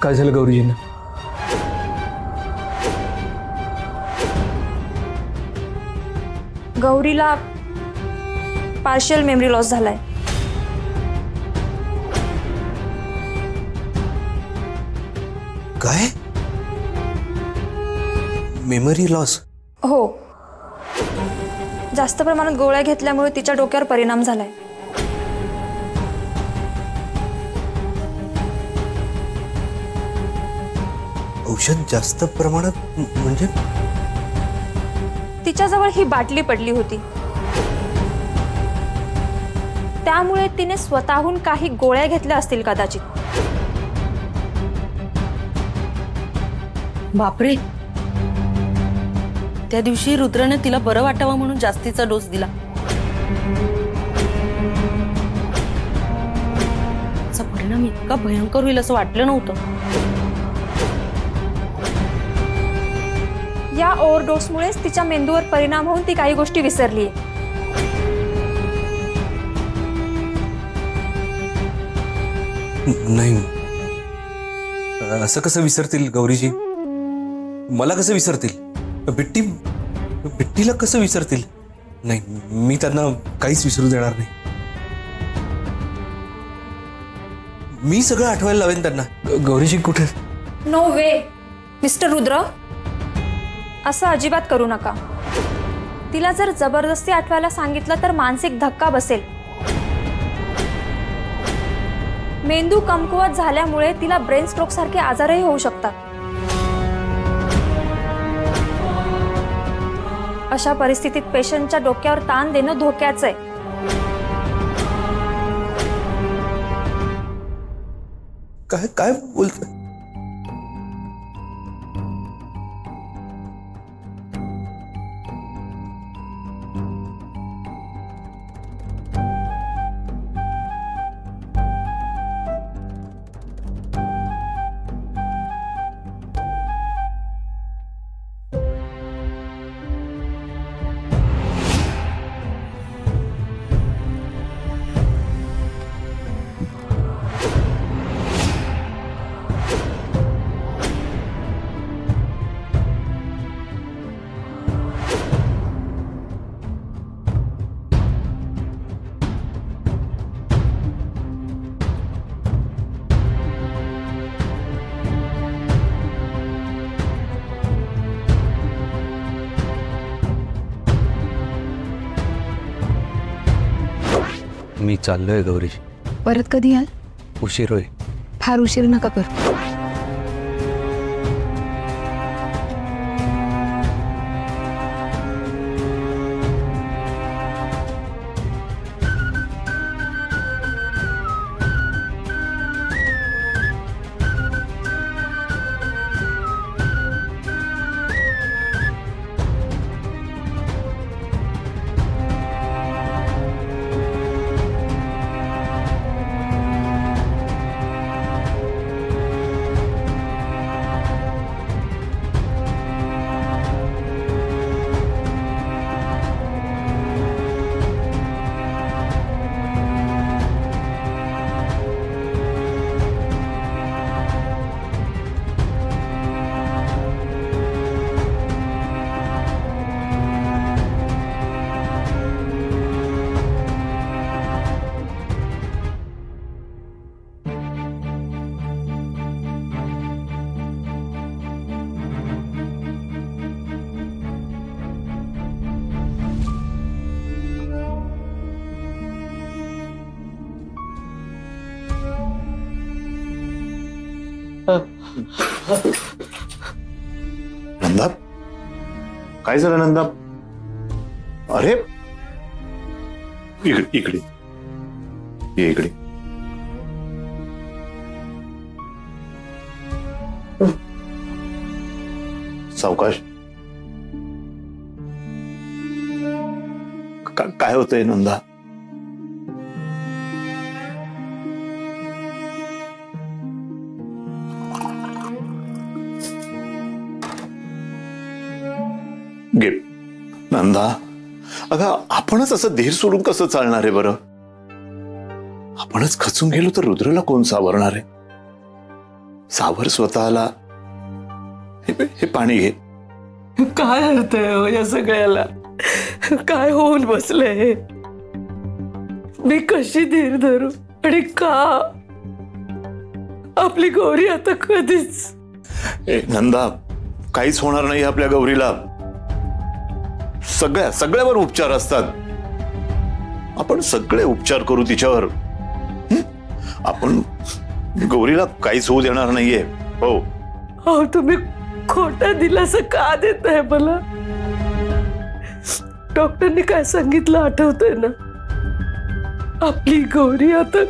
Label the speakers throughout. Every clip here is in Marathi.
Speaker 1: काय झालं गौरीजींना?
Speaker 2: गौरीला पार्शियल मेमरी लॉस झालाय।
Speaker 1: काय? Memory loss?
Speaker 2: हो, जास्त प्रमाणात गोळ्या घेतल्यामुळे तिच्या डोक्यावर परिणाम झालाय।
Speaker 1: औषध जास्त प्रमाणात म्हणजे?
Speaker 2: तिच्याजवळ ही बाटली पडली होती, त्यामुळे तिने स्वतःहून काही गोळ्या घेतल्या असतील कदाचित।
Speaker 3: बापरे, त्या दिवशी रुद्रने तिला बरं वाटावं म्हणून जास्तीचा डोस दिला। त्याचा परिणाम इतका भयंकर होईल असं वाटलं नव्हतं।
Speaker 2: या ओव्हरडोसमुळेच तिच्या मेंदूवर परिणाम होऊन ती काही गोष्टी विसरली।
Speaker 1: नाही, असं कसं विसरतील गौरीजी? मला कसं विसरतील? बिट्टीला कसं विसरतील? नाही, मी त्यांना काहीच विसरू देणार नाही। मी सगळं आठवायला लावेन त्यांना। गौरीजी कुठे?
Speaker 2: नो वे मिस्टर रुद्र, असं अजिबात करू नका। तिला जर जबरदस्ती आठवायला सांगितलं तर मानसिक धक्का बसेल। मेंदू कमकुवत झाल्यामुळे तिला ब्रेन स्ट्रोक सारखे आजारही होऊ शकतात। अशा परिस्थितीत पेशंटच्या डोक्यावर ताण देणं धोक्याचं आहे।
Speaker 1: काय काय बोलतोय? मी चाललोय गौरीजी।
Speaker 4: परत कधी याल?
Speaker 1: उशीर होईल।
Speaker 4: फार उशीर नका करू।
Speaker 5: नंदा, काय झालं नंदा? अरे इकडे इकडे ये, इकडे। सावकाश। काय होतंय नंदा? गे नंदा, अगं आपणच असं धीर सोडून कसं चालणार आहे बरं? आपणच खचून गेलो तर रुद्रला कोण सावरणार आहे? सावर स्वतःला. हे पाणी घे.
Speaker 3: काय अर्थ आहे हो या सगळ्याला? काय होऊन बसलंय? मी कशी धीर धरू आणि का? आपली गौरी आता कधीच.
Speaker 5: नंदा, काहीच होणार नाही आपल्या गौरीला. सगळ्यावर उपचार असतात. आपण सगळे उपचार करू तिच्यावर. आपण गौरीला काहीच होऊ देणार नाहीये. हो
Speaker 3: हो, तुम्ही खोटा दिलासा का देताय मला? डॉक्टरनी काय सांगितलं आठवतंय ना? आपली गौरी आता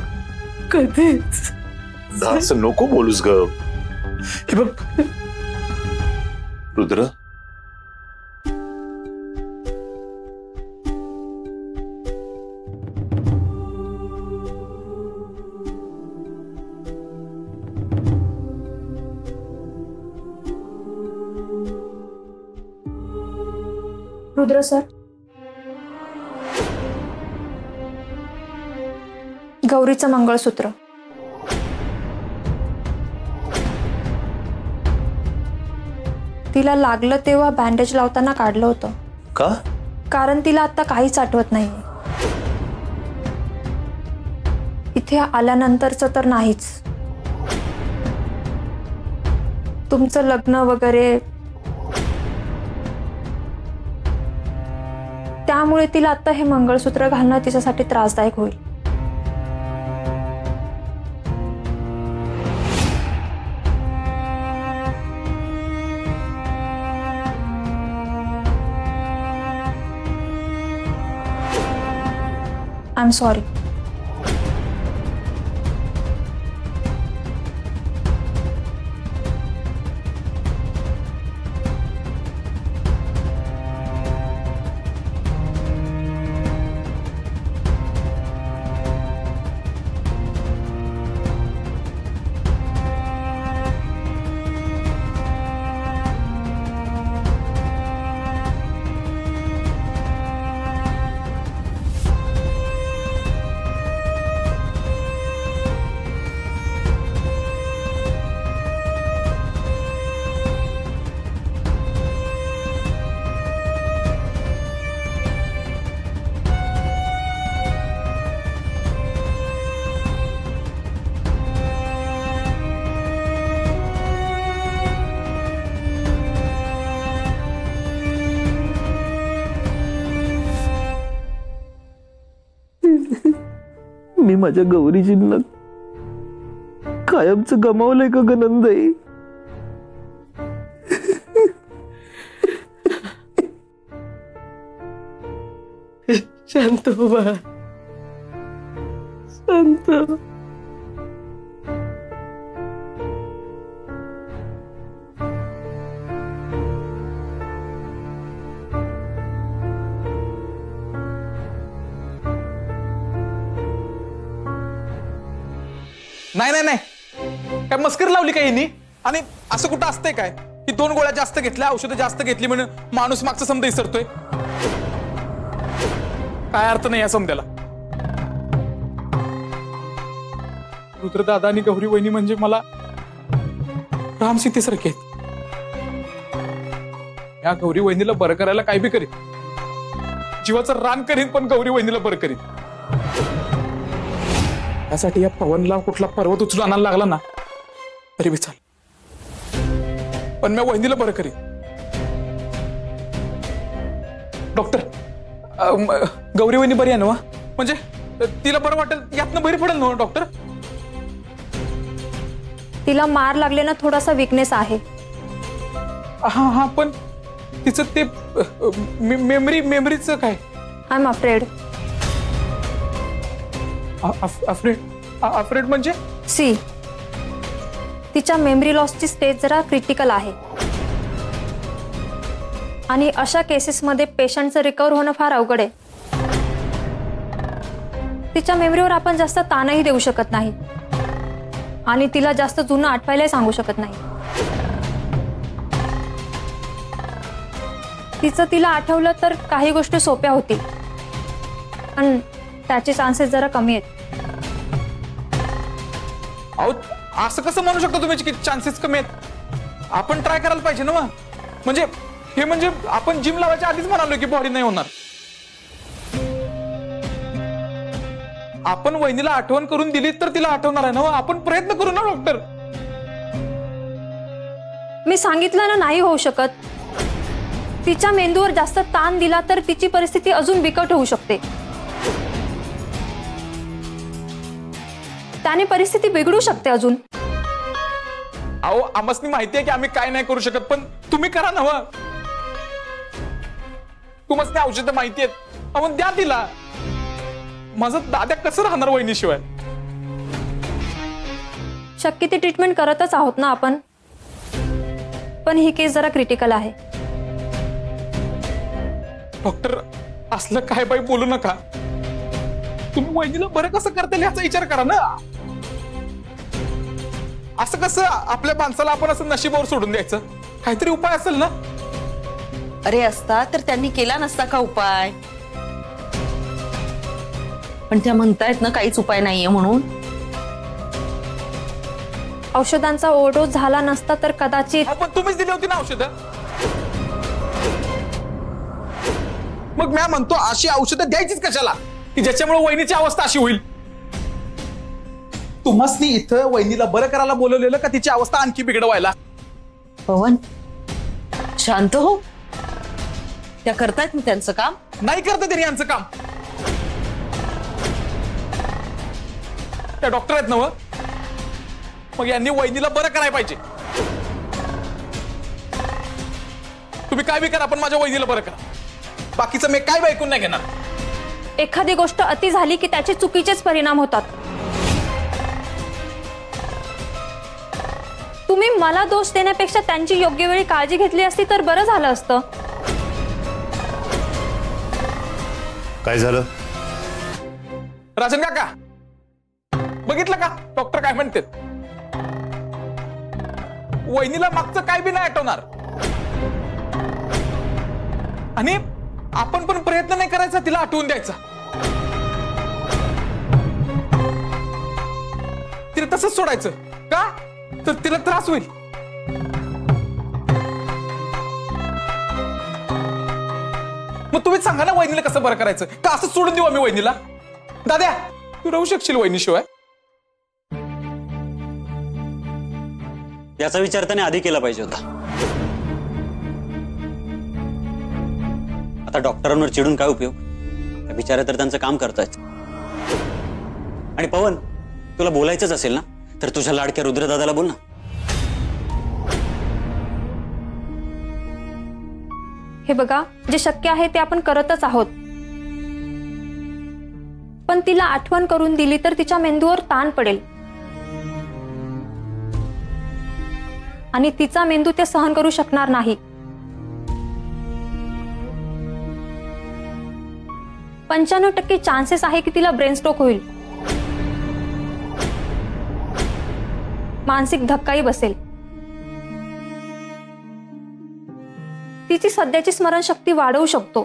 Speaker 3: कधीच.
Speaker 5: असं नको बोलूस ग. हे बघ रुद्र,
Speaker 2: रुद्र सर, गौरीचं मंगळसूत्र. तिला लागलं तेव्हा बँडेज लावताना काढलं होतं.
Speaker 1: का?
Speaker 2: कारण तिला आता काहीच आठवत नाहीये. इथे आल्यानंतरच तर नाहीच. तुमचं लग्न वगैरे, त्यामुळे तिला आता हे मंगळसूत्र घालणं तिच्यासाठी त्रासदायक होईल. I am sorry.
Speaker 3: मी माझ्या गौरीजींना कायमच गमावलंय का ग नंदाई? शांत हो बाळा, शांत.
Speaker 6: नाही नाही नाही, काय मस्करी लावली काय यांनी? आणि असं कुठं असतंय काय की 2 गोळ्या जास्त घेतल्या, औषधं जास्त घेतली म्हणून माणूस मागचा समजा विसरतोय? काय अर्थ नाही या समजायला. रुद्रदादा आणि गौरी वहिनी म्हणजे मला राम सीतेसारखे आहेत. या गौरी वहिनीला बरं करायला काय बी करीन, जीवाचं रान करीन, पण गौरी वहिनीला बरं करीन. त्यासाठी या पवनला कुठला पर्वत उचलून आणायला लागला ना तरी बी चाल, पण मी वहिनीला बरं करीन. डॉक्टर, गौरी वहिनी बरी आहे ना? म्हणजे तिला बरं वाटेल, यातनं बरी पडेल ना डॉक्टर?
Speaker 2: तिला मार लागले ना, थोडासा विकनेस आहे.
Speaker 6: हा हा, पण तिचं ते मेमरीचं काय?
Speaker 2: I am afraid.
Speaker 6: अफ्रेड म्हणजे?
Speaker 2: सी, तिच्या मेमरी लॉसची स्टेज जरा क्रिटिकल आहे आणि अशा केसेसमध्ये पेशंटचं रिकव्हर होणं फार अवघड आहे. तिच्या मेमरीवर आपण जास्त ताणही देऊ शकत नाही आणि तिला जास्त जुनं आठवायलाही सांगू शकत नाही. तिला आठवलं तर काही गोष्टी सोप्या होतील, पण त्याचे चान्सेस जरा कमी आहेत.
Speaker 6: असं कसं म्हणू शकता तुम्ही की चान्सेस कमी आहेत? आपण ट्राय करायला पाहिजे ना. म्हणजे हे म्हणजे आपण जिम लावायच्या आधीच म्हणालो की बॉडी नाही होणार. आपण वहिनीला आठवण करून दिली तर तिला आठवणार आहे ना. आपण प्रयत्न करू ना डॉक्टर.
Speaker 2: मी सांगितलं ना नाही होऊ शकत. तिच्या मेंदूवर जास्त ताण दिला तर तिची परिस्थिती अजून बिकट होऊ शकते. त्याने परिस्थिती बिघडू शकते अजून.
Speaker 6: अहो आम्हाला माहिती आहे की आम्ही काय नाही करू शकत, पण तुम्ही करा ना. तुम्हाला औषधं माहिती आहेत, आपण द्या तिला. माझं दादा कसं राहणार वहिनीशिवाय?
Speaker 2: शक्य ती ट्रीटमेंट करतच आहोत ना आपण. पण ही केस जरा क्रिटिकल आहे.
Speaker 6: डॉक्टर असलं काय बाई बोलू नका. तुम्ही वहिनीला बरं कसं करता याचा विचार करा ना. असं कसं आपल्या माणसाला आपण असं नशिबावर सोडून द्यायचं? काहीतरी उपाय असेल ना.
Speaker 3: अरे असता तर त्यांनी केला नसता का उपाय? पण त्या म्हणतायत ना काहीच उपाय नाहीये म्हणून.
Speaker 2: औषधांचा ओव्हरडोस झाला नसता तर कदाचित.
Speaker 6: पण तुम्हीच दिली होती ना औषधं. मग मी म्हणतो अशी औषधं द्यायचीच कशाला की ज्याच्यामुळे वहिनीची अवस्था अशी होईल? तुम्हाला इथं वहिनीला बरं करायला बोलवलेलं का तिची अवस्था आणखी बिघडवायला?
Speaker 3: पवन शांत हो. त्या करतायत ना त्यांचं काम.
Speaker 6: नाही करत तरी यांचं काम. त्या डॉक्टर आहेत ना. मग यांनी वहिनीला बरं करायला पाहिजे. तुम्ही काय बी करा पण माझ्या वहिनीला बरं करा. बाकीचं मी काय ऐकून नाही घेणार.
Speaker 2: एखादी गोष्ट अति झाली की त्याचे चुकीचेच परिणाम होतात. तुम्ही मला दोष देण्यापेक्षा त्यांची योग्य वेळी काळजी घेतली असती तर बरं झालं असतं.
Speaker 5: काय झालं?
Speaker 6: राजन काका बघितलं का डॉक्टर काय म्हणतात? वहिनीला मागचं काय बी नाही आठवणार. आणि आपण पण प्रयत्न नाही करायचा तिला आठवून द्यायचा. तिला तसंच सोडायचं का? तर तिला त्रास होईल. मग तुम्हीच सांगा ना वहिनीला कसं बरं करायचं? का असं सोडून देऊ आम्ही वहिनीला? दाद्या तू राहू शकशील वहिनीशिवाय?
Speaker 7: याचा विचार त्याने आधी केला पाहिजे होता. आता डॉक्टरांवर चिडून काय उपयोग? त्या बिचारे तर त्यांचं काम करतायत. आणि पवन तुला बोलायचंच असेल ना तर तुझ्या लाडक्या रुद्रदादाला बोल ना.
Speaker 2: हे बघा जे शक्य आहे ते आपण करतच आहोत. पण तिला आठवण करून दिली तर तिच्या मेंदूवर ताण पडेल आणि तिचा मेंदू ते सहन करू शकणार नाही. 95% चान्सेस आहे की तिला ब्रेन स्ट्रोक होईल. मानसिक धक्काही बसेल. तिची सध्याची स्मरणशक्ती वाढवू शकतो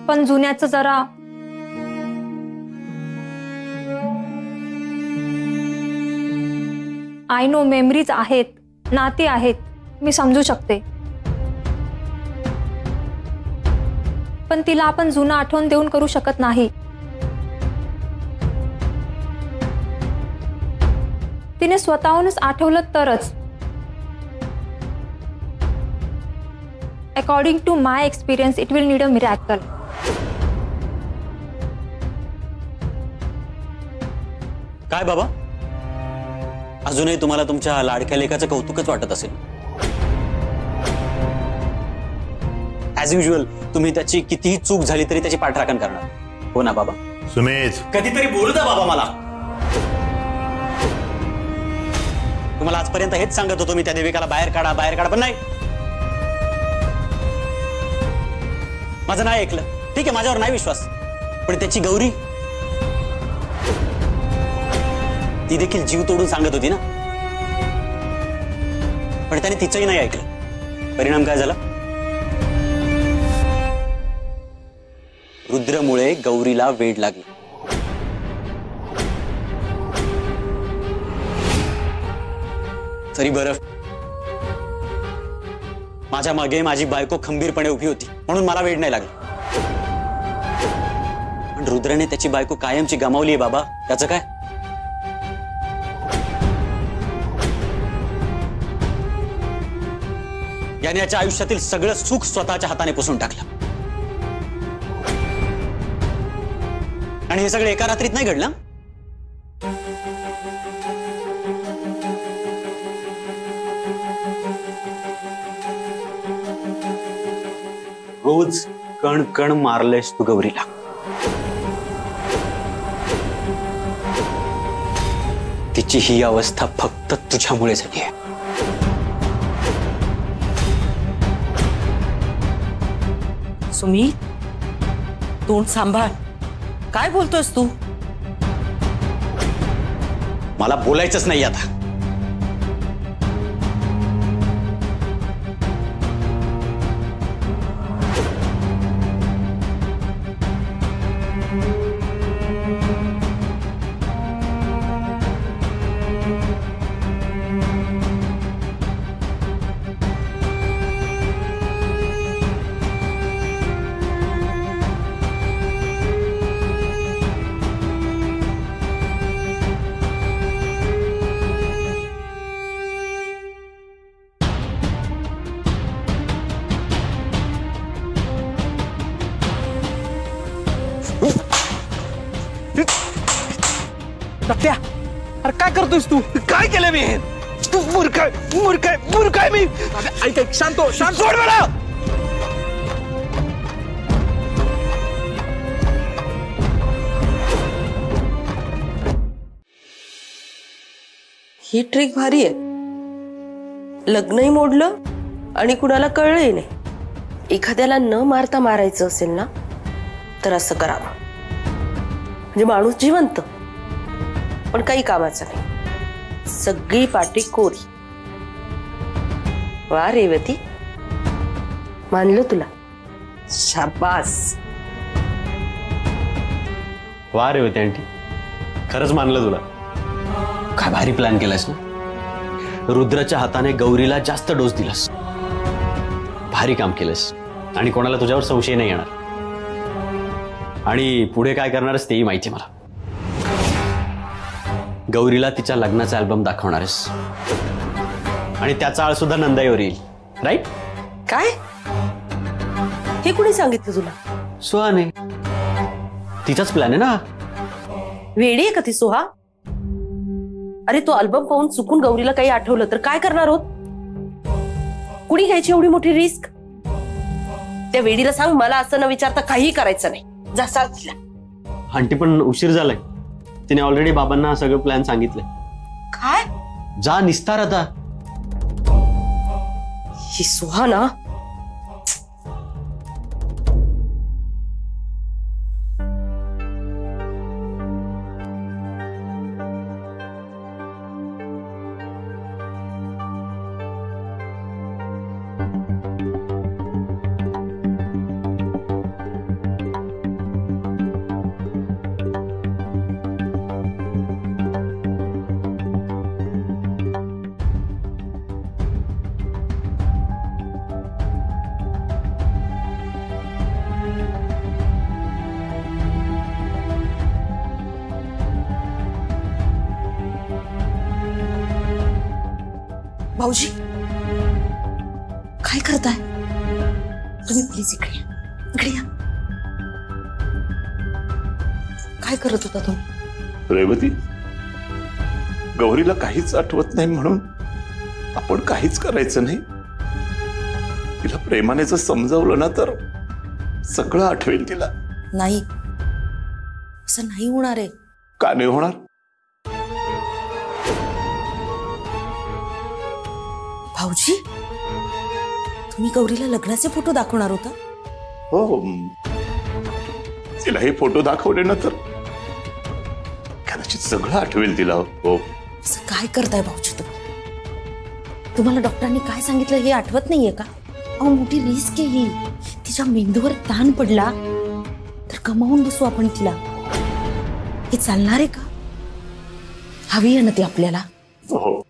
Speaker 2: पण जुन्याचं जरा आय नो मेमरीज आहेत, नाती आहेत, मी समजू शकते. पण तिला आपण जुनं आठवण देऊन करू शकत नाही. तिने स्वतःहूनच आठवलं तरच. According to my experience it will need a miracle.
Speaker 7: काय बाबा अजूनही तुम्हाला तुमच्या लाडक्या लेकाचं कौतुकच वाटत असेल? ऍज युजल तुम्ही त्याची कितीही चूक झाली तरी त्याची पाठराखण करणार, हो ना बाबा?
Speaker 5: सुमेध
Speaker 7: कधीतरी बोलू द्या बाबा मला. तुम्हाला आजपर्यंत हेच सांगत होतो मी त्या देविकाला बाहेर काढा पण नाही. माझं नाही ऐकलं. ठीक आहे माझ्यावर नाही विश्वास पण त्याची गौरी ती देखील जीव तोडून सांगत होती ना. पण त्याने तिचंही नाही ऐकलं. परिणाम काय झाला? रुद्रमुळे गौरीला वेड लागली. तरी बरं, माझ्या मागे माझी बायको खंबीरपणे उभी होती म्हणून मला वेळ नाही लागला. पण रुद्रने त्याची बायको कायमची गमावली आहे बाबा, त्याचं काय? याने याच्या आयुष्यातील सगळं सुख स्वतःच्या हाताने पुसून टाकलं. आणि हे सगळं एका रात्रीत नाही घडलं. रोज कण कण मारलेस तू गौरीला. तिची ही अवस्था फक्त तुझ्यामुळे झाली आहे.
Speaker 3: सुमी, तोंड सांभाळ. काय बोलतोयस तू?
Speaker 7: मला बोलायचंच नाही आता.
Speaker 6: सत्या, अरे काय करतोयस तू? काय केलं मी? तू मूर्खाय मूर्खाय मूर्खाय मी. ऐक ऐक, शांत हो, शांत. सोड मला.
Speaker 3: ही ट्रिक भारी आहे. लग्नही मोडलं आणि कुणाला कळलंही नाही. एखाद्याला न मारता मारायचं असेल ना तर असं करावं. म्हणजे माणूस जिवंत पण काही कामाचं नाही. सगळी पाठी कोरी. वा रेवती, मानलं तुला. शाबास.
Speaker 7: वा रेवती आंटी, खरंच मानलं तुला. काय भारी प्लॅन केलास ना. रुद्राच्या हाताने गौरीला जास्त डोस दिलास. भारी काम केलंस आणि कोणाला तुझ्यावर संशय नाही येणार. आणि पुढे काय करणारच तेही माहिती मला. गौरीला तिच्या लग्नाचा अल्बम दाखवणारस आणि त्याचा आळ सुद्धा नंदाईवर येईल. राईट?
Speaker 3: काय? हे कुणी सांगितलं तुला?
Speaker 7: सुहाने. तिचाच प्लॅन आहे ना.
Speaker 3: वेडी आहे का ती सुहा? अरे तो अल्बम पाहून चुकून गौरीला काही आठवलं तर काय करणार होत? कुणी घ्यायची एवढी मोठी रिस्क? त्या वेडीला सांग मला असं न विचारता काही करायचं नाही. जा सांग तिला.
Speaker 7: आंटी पण उशीर झालाय. तिने ऑलरेडी बाबांना सगळं प्लॅन सांगितलंय.
Speaker 3: काय?
Speaker 7: जा निस्तार आता.
Speaker 3: ही सुहा ना. भाऊजी, काय करताय तुम्ही? प्लीज इकडे या. इकडे या. काय करत होता तुम्ही?
Speaker 5: रेवती, गौरीला काहीच आठवत नाही म्हणून आपण काहीच करायचं नाही. तिला प्रेमाने जर समजावलं ना तर सगळं आठवेल तिला.
Speaker 3: नाही, असं नाही होणार आहे.
Speaker 5: का नाही होणार?
Speaker 3: भाऊजी, तुम्ही गौरीला लग्नाचे फोटो दाखवणार होता?
Speaker 5: हो, तिला हे फोटो दाखवले ना तर कदाचित सगळं आठवेल तिला. हो.
Speaker 3: असं काय करताय भाऊजी तुम्ही? तुम्हाला डॉक्टरांनी काय सांगितलं हे आठवत नाहीये का? अहो, मोठी रिस्क आहे ही. तिच्या मेंदूवर ताण पडला तर गमावून बसू आपण तिला. हे चालणार आहे का? हवी आहे ना ती आपल्याला.
Speaker 5: हो,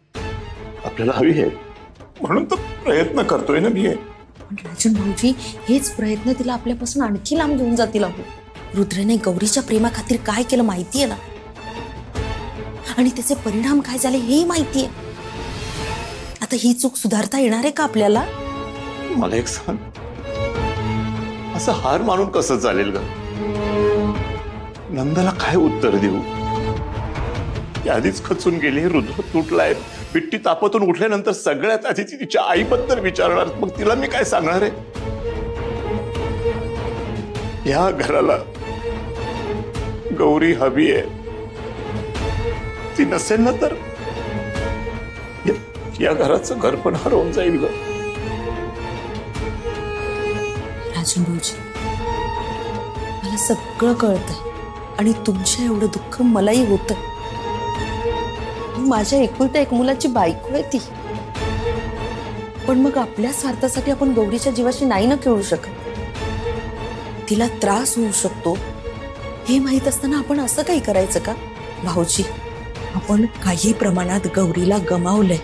Speaker 5: आपल्याला हवी आहे म्हणून तर प्रयत्न करतोय ना मी.
Speaker 3: पण राजन भाऊजी, हेच प्रयत्न तिला आपल्यापासून आणखी लांब घेऊन जातील. अहो, रुद्रने गौरीच्या प्रेमाखातीर काय केलं माहितीये ना, आणि त्याचे परिणाम काय झाले हेही माहितीये. आता ही चूक सुधारता येणार आहे का आपल्याला?
Speaker 5: मला एक सांग, असं हार मानून कसं चालेल ग? नंदाला काय उत्तर देऊ? ती आधीच खचून गेली, रुद्र तुटलाय. बिट्टी तापातून उठल्यानंतर सगळ्यात आधी ती तिच्या आईबद्दल विचारणार. मग तिला मी काय सांगणार आहे? या घराला गौरी हवी आहे. ती नसेल ना तर या घराचं घर पण हरवून जाईल ग.
Speaker 3: राजन भाऊजी, मला सगळं कळतंय आणि तुमच्या एवढं दुःख मलाही होतंय. माझ्या एकुलत्या एक मुलाची बायको आहे ती. पण मग आपल्या स्वार्थासाठी आपण गौरीच्या जीवाशी नाही ना खेळू शकत. तिला त्रास होऊ शकतो हे माहित असताना आपण असं काही करायचं का? भाऊजी, आपण काही प्रमाणात गौरीला गमावलंय.